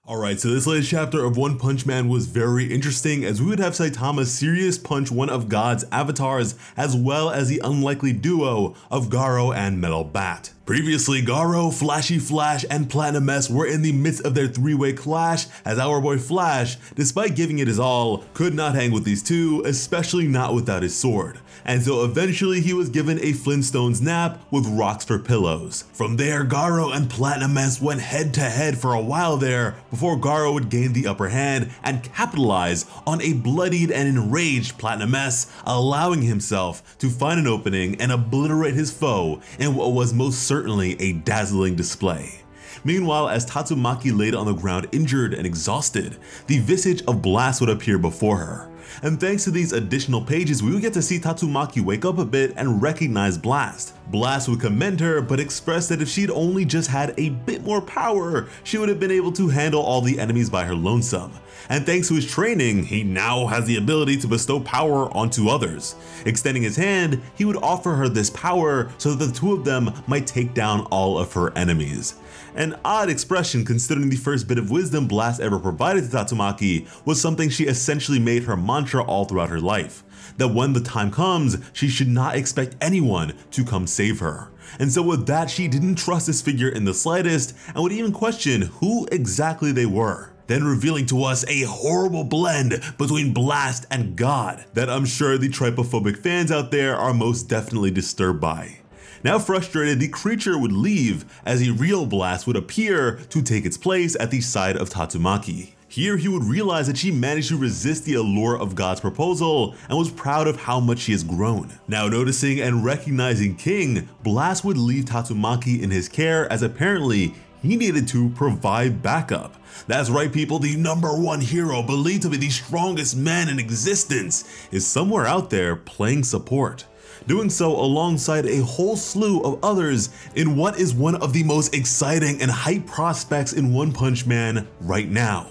Alright, so this latest chapter of One Punch Man was very interesting, as we would have Saitama serious punch one of God's avatars, as well as the unlikely duo of Garou and Metal Bat. Previously, Garou, Flashy Flash, and Platinum S were in the midst of their three-way clash, as our boy Flash, despite giving it his all, could not hang with these two, especially not without his sword. And so eventually he was given a Flintstones nap with rocks for pillows. From there, Garou and Platinum S went head to head for a while there, before Garou would gain the upper hand and capitalize on a bloodied and enraged Platinum S, allowing himself to find an opening and obliterate his foe in what was most certainly a dazzling display. Meanwhile, as Tatsumaki laid on the ground injured and exhausted, the visage of Blast would appear before her. And thanks to these additional pages, we would get to see Tatsumaki wake up a bit and recognize Blast. Blast would commend her, but express that if she'd only just had a bit more power, she would have been able to handle all the enemies by her lonesome. And thanks to his training, he now has the ability to bestow power onto others. Extending his hand, he would offer her this power so that the two of them might take down all of her enemies. An odd expression considering the first bit of wisdom Blast ever provided to Tatsumaki was something she essentially made her mantra all throughout her life, that when the time comes, she should not expect anyone to come save her. And so with that, she didn't trust this figure in the slightest and would even question who exactly they were. Then revealing to us a horrible blend between Blast and God that I'm sure the trypophobic fans out there are most definitely disturbed by. Now frustrated, the creature would leave as a real Blast would appear to take its place at the side of Tatsumaki. Here he would realize that she managed to resist the allure of God's proposal and was proud of how much she has grown. Now noticing and recognizing King, Blast would leave Tatsumaki in his care, as apparently he needed to provide backup. That's right people, the #1 hero believed to be the strongest man in existence is somewhere out there playing support. Doing so alongside a whole slew of others in what is one of the most exciting and hype prospects in One Punch Man right now.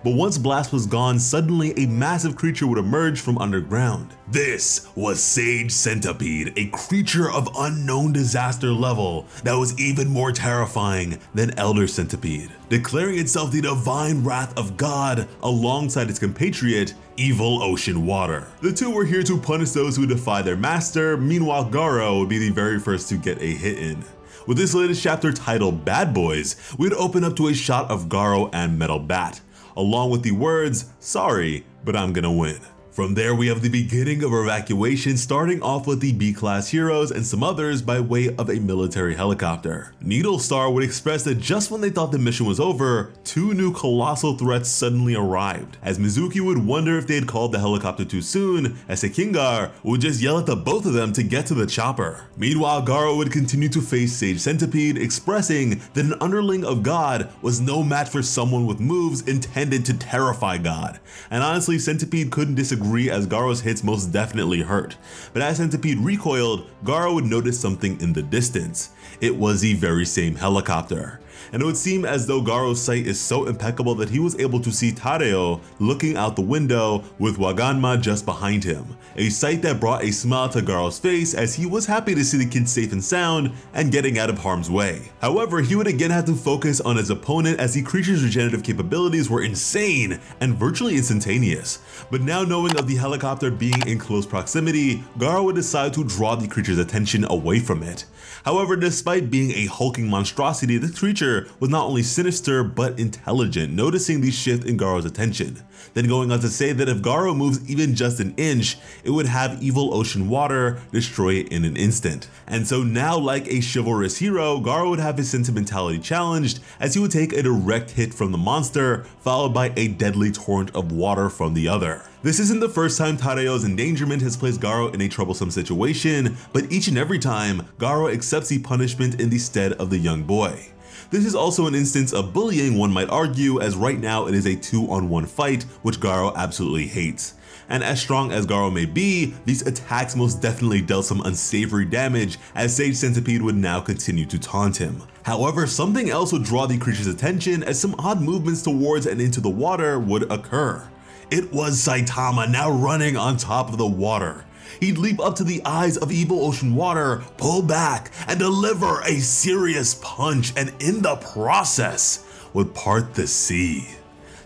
But once Blast was gone, suddenly a massive creature would emerge from underground. This was Sage Centipede, a creature of unknown disaster level that was even more terrifying than Elder Centipede, declaring itself the divine wrath of God alongside its compatriot, Evil Ocean Water. The two were here to punish those who defy their master, meanwhile Garou would be the very first to get a hit in. With this latest chapter titled Bad Boys, we'd open up to a shot of Garou and Metal Bat, along with the words, "Sorry, but I'm gonna win." From there we have the beginning of Evacuation, starting off with the B-class heroes and some others by way of a military helicopter. Needle Star would express that just when they thought the mission was over, two new colossal threats suddenly arrived, as Mizuki would wonder if they had called the helicopter too soon, as Sekingar would just yell at the both of them to get to the chopper. Meanwhile, Garou would continue to face Sage Centipede, expressing that an underling of God was no match for someone with moves intended to terrify God. And honestly, Centipede couldn't disagree, as Garou's hits most definitely hurt. But as Centipede recoiled, Garou would notice something in the distance. It was the very same helicopter. And it would seem as though Garou's sight is so impeccable that he was able to see Tadeo looking out the window with Waganma just behind him, a sight that brought a smile to Garou's face as he was happy to see the kid safe and sound and getting out of harm's way. However, he would again have to focus on his opponent as the creature's regenerative capabilities were insane and virtually instantaneous. But now knowing of the helicopter being in close proximity, Garou would decide to draw the creature's attention away from it. However, despite being a hulking monstrosity, the creature was not only sinister but intelligent, noticing the shift in Garou's attention. Then going on to say that if Garou moves even just an inch, it would have Evil Ocean Water destroy it in an instant. And so now, like a chivalrous hero, Garou would have his sentimentality challenged, as he would take a direct hit from the monster, followed by a deadly torrent of water from the other. This isn't the first time Tadeo's endangerment has placed Garou in a troublesome situation, but each and every time, Garou accepts the punishment in the stead of the young boy. This is also an instance of bullying, one might argue, as right now it is a 2-on-1 fight, which Garou absolutely hates. And as strong as Garou may be, these attacks most definitely dealt some unsavory damage, as Sage Centipede would now continue to taunt him. However, something else would draw the creature's attention, as some odd movements towards and into the water would occur. It was Saitama now running on top of the water. He'd leap up to the eyes of Evil Ocean Water, pull back, and deliver a serious punch, and in the process would part the sea.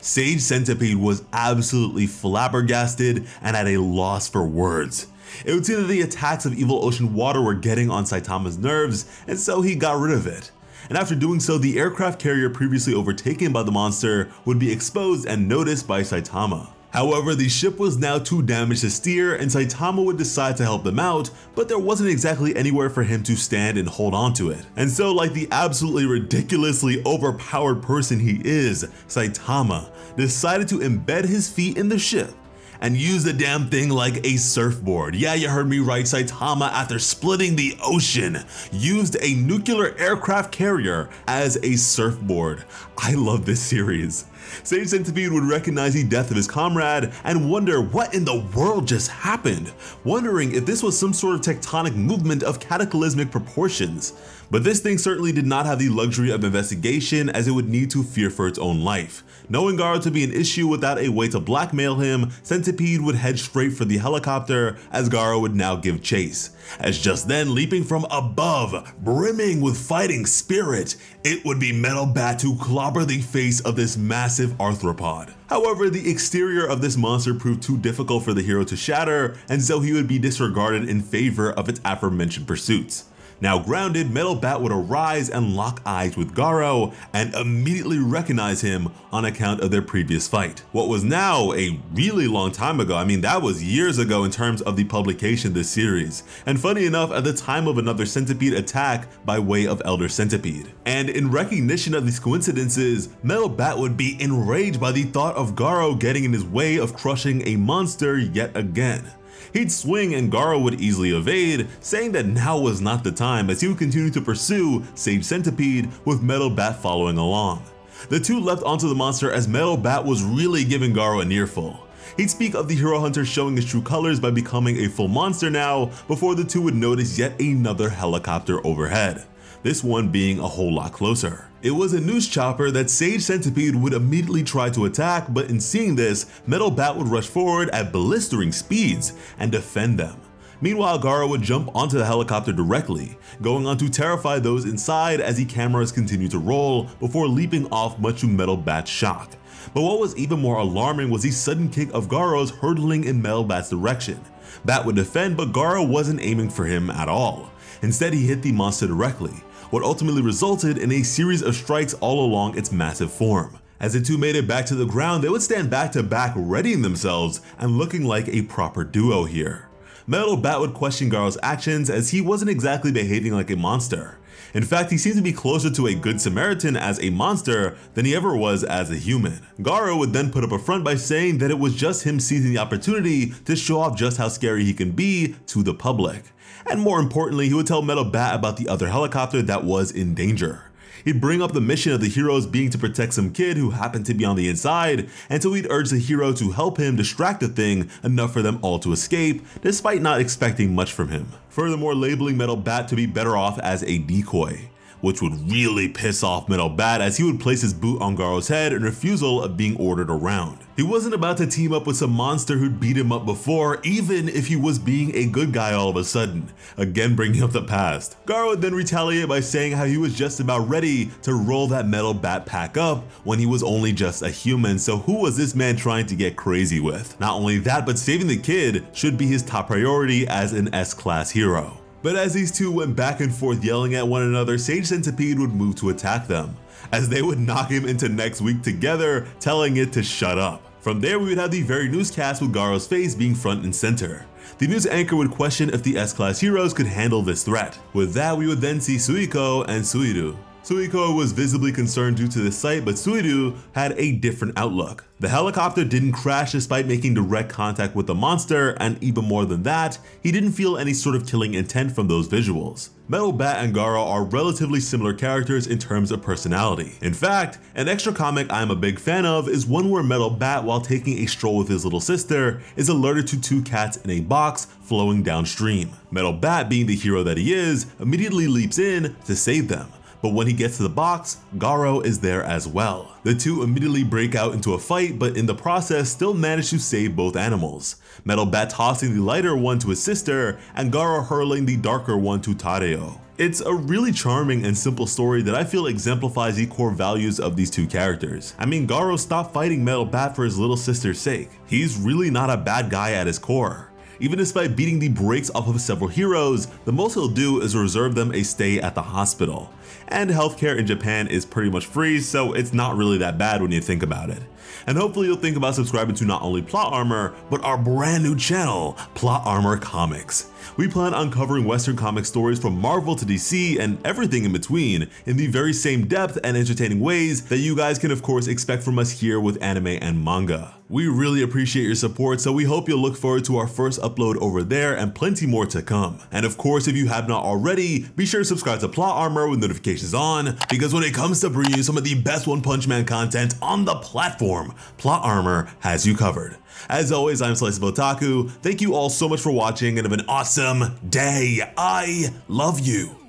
Sage Centipede was absolutely flabbergasted and at a loss for words. It would seem that the attacks of evil ocean water were getting on Saitama's nerves, and so he got rid of it. And after doing so, the aircraft carrier previously overtaken by the monster would be exposed and noticed by Saitama. However, the ship was now too damaged to steer, and Saitama would decide to help them out, but there wasn't exactly anywhere for him to stand and hold on to it. And so, like the absolutely ridiculously overpowered person he is, Saitama decided to embed his feet in the ship and use the damn thing like a surfboard. Yeah, you heard me right. Saitama, after splitting the ocean, used a nuclear aircraft carrier as a surfboard. I love this series. Sage Centipede would recognize the death of his comrade and wonder what in the world just happened, wondering if this was some sort of tectonic movement of cataclysmic proportions. But this thing certainly did not have the luxury of investigation, as it would need to fear for its own life. Knowing Garou to be an issue without a way to blackmail him, Centipede would head straight for the helicopter, as Garou would now give chase. As just then, leaping from above, brimming with fighting spirit, it would be Metal Bat to clobber the face of this massive arthropod. However, the exterior of this monster proved too difficult for the hero to shatter, and so he would be disregarded in favor of its aforementioned pursuits. Now grounded, Metal Bat would arise and lock eyes with Garou and immediately recognize him on account of their previous fight. What was now a really long time ago. I mean, that was years ago in terms of the publication of this series. And funny enough, at the time of another Centipede attack by way of Elder Centipede. And in recognition of these coincidences, Metal Bat would be enraged by the thought of Garou getting in his way of crushing a monster yet again. He'd swing and Garou would easily evade, saying that now was not the time, as he would continue to pursue Sage Centipede with Metal Bat following along. The two leapt onto the monster as Metal Bat was really giving Garou a nearful. He'd speak of the hero hunter showing his true colors by becoming a full monster now, before the two would notice yet another helicopter overhead, this one being a whole lot closer. It was a noose chopper that Sage Centipede would immediately try to attack, but in seeing this, Metal Bat would rush forward at blistering speeds and defend them. Meanwhile, Garou would jump onto the helicopter directly, going on to terrify those inside as the cameras continued to roll before leaping off, much to Metal Bat's shock. But what was even more alarming was the sudden kick of Garou's hurtling in Metal Bat's direction. Bat would defend, but Garou wasn't aiming for him at all. Instead, he hit the monster directly, what ultimately resulted in a series of strikes all along its massive form. As the two made it back to the ground, they would stand back to back, readying themselves and looking like a proper duo here. Metal Bat would question Garou's actions, as he wasn't exactly behaving like a monster. In fact, he seemed to be closer to a good Samaritan as a monster than he ever was as a human. Garou would then put up a front by saying that it was just him seizing the opportunity to show off just how scary he can be to the public. And more importantly, he would tell Metal Bat about the other helicopter that was in danger. He'd bring up the mission of the heroes being to protect some kid who happened to be on the inside, and so he'd urge the hero to help him distract the thing enough for them all to escape, despite not expecting much from him. Furthermore, labeling Metal Bat to be better off as a decoy, which would really piss off Metal Bat, as he would place his boot on Garou's head in refusal of being ordered around. He wasn't about to team up with some monster who'd beat him up before, even if he was being a good guy all of a sudden, again bringing up the past. Garou would then retaliate by saying how he was just about ready to roll that Metal Bat pack up when he was only just a human, so who was this man trying to get crazy with? Not only that, but saving the kid should be his top priority as an S-class hero. But as these two went back and forth yelling at one another, Sage Centipede would move to attack them, as they would knock him into next week together, telling it to shut up. From there, we would have the very newscast with Garou's face being front and center. The news anchor would question if the S-class heroes could handle this threat. With that, we would then see Suiko and Suiru. Suiko was visibly concerned due to this sight, but Suiru had a different outlook. The helicopter didn't crash despite making direct contact with the monster, and even more than that, he didn't feel any sort of killing intent from those visuals. Metal Bat and Garou are relatively similar characters in terms of personality. In fact, an extra comic I'm a big fan of is one where Metal Bat, while taking a stroll with his little sister, is alerted to two cats in a box flowing downstream. Metal Bat, being the hero that he is, immediately leaps in to save them. But when he gets to the box, Garou is there as well. The two immediately break out into a fight, but in the process still manage to save both animals. Metal Bat tossing the lighter one to his sister, and Garou hurling the darker one to Tadeo. It's a really charming and simple story that I feel exemplifies the core values of these two characters. I mean, Garou stopped fighting Metal Bat for his little sister's sake. He's really not a bad guy at his core. Even despite beating the brakes off of several heroes, the most he'll do is reserve them a stay at the hospital. And healthcare in Japan is pretty much free, so it's not really that bad when you think about it. And hopefully you'll think about subscribing to not only Plot Armor, but our brand new channel, Plot Armor Comics. We plan on covering Western comic stories from Marvel to DC and everything in between in the very same depth and entertaining ways that you guys can of course expect from us here with anime and manga. We really appreciate your support, so we hope you'll look forward to our first upload over there and plenty more to come. And of course, if you have not already, be sure to subscribe to Plot Armor with notifications on, because when it comes to bringing you some of the best One Punch Man content on the platform, Plot Armor has you covered. As always, I'm Slice of Otaku. Thank you all so much for watching and have an awesome day. I love you.